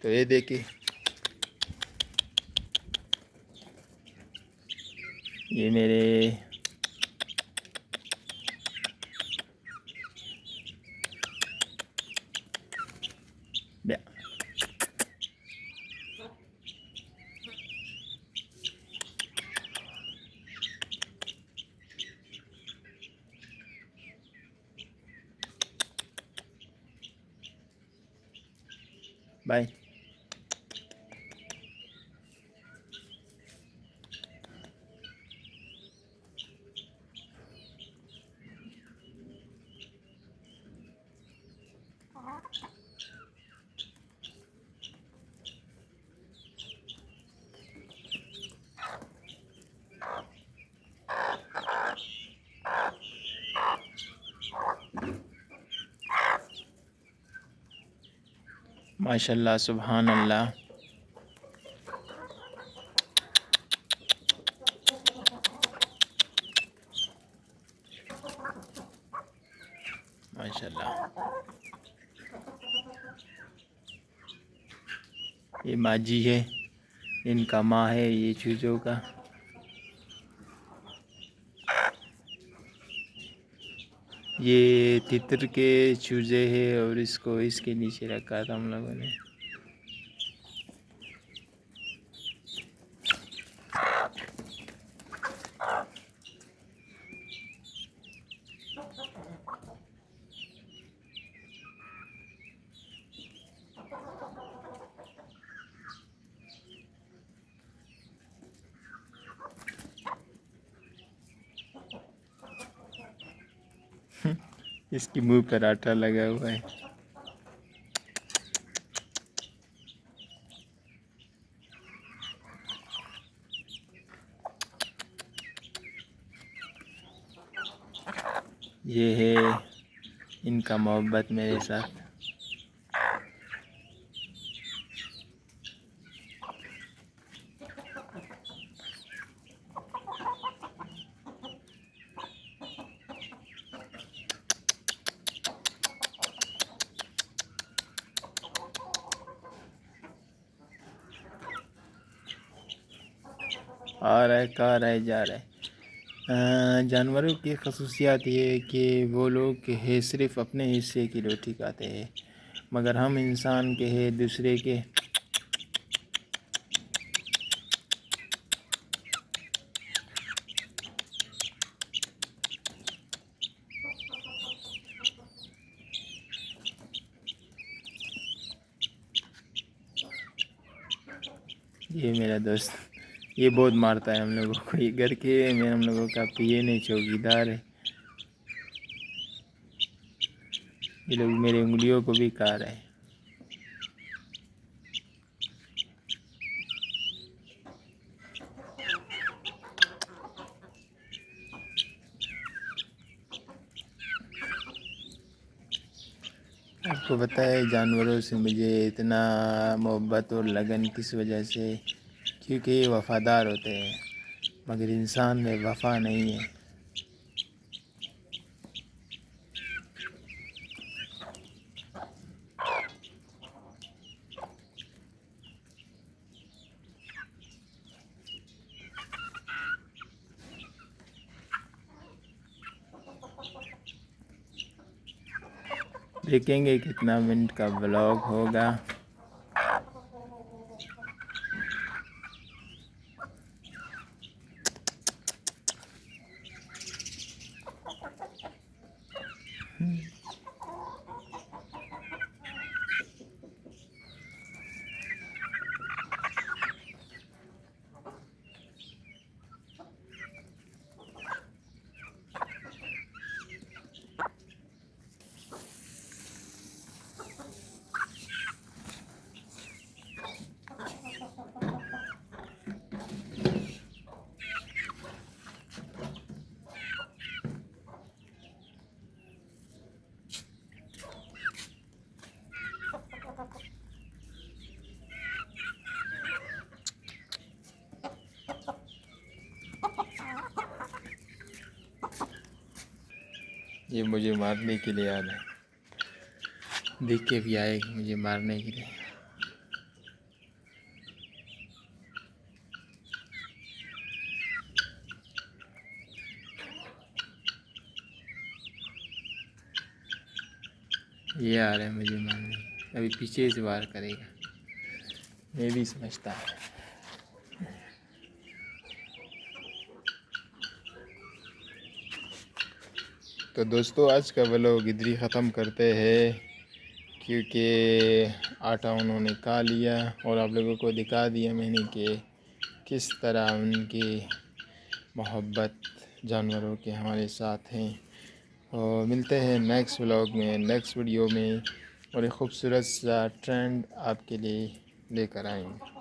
तो ये देखिए, ये मेरे बाय। माशाल्लाह, सुभान अल्लाह। माशाल्लाह, ये माजी है, इनका माँ है ये चूज़ों का। ये तितर के चूज़े हैं और इसको इसके नीचे रखा था हम लोगों ने। इसकी मुंह पर आटा लगा हुआ है। ये है इनका मोहब्बत मेरे साथ। आ रहा है, कहाँ रहा है, जा रहा है। जानवरों की खसूसियात ये है कि वो लोग है सिर्फ अपने हिस्से की रोटी खाते हैं, मगर हम इंसान के है दूसरे के। ये मेरा दोस्त, ये बहुत मारता है हम लोगों को। ये घर के में हम लोगों का पिए नहीं चौकीदार है। ये लोग मेरी उंगलियों को भी खा रहे हैं। आपको पता है जानवरों से मुझे इतना मोहब्बत और लगन किस वजह से? क्योंकि ये वफ़ादार होते हैं, मगर इंसान में वफ़ा नहीं है। देखेंगे कितना मिनट का ब्लॉग होगा। ये मुझे मारने के लिए आ रहा है, देख के भी आए मुझे मारने के लिए। ये आ रहा है मुझे मारने, अभी पीछे से वार करेगा, ये भी समझता है। तो दोस्तों आज का व्लॉग इधर ही ख़त्म करते हैं, क्योंकि आटा उन्होंने खा लिया और आप लोगों को दिखा दिया मैंने कि किस तरह उनकी मोहब्बत जानवरों के हमारे साथ हैं। और मिलते हैं नेक्स्ट व्लॉग में, नेक्स्ट वीडियो में, और एक ख़ूबसूरत सा ट्रेंड आपके लिए लेकर आएंगे।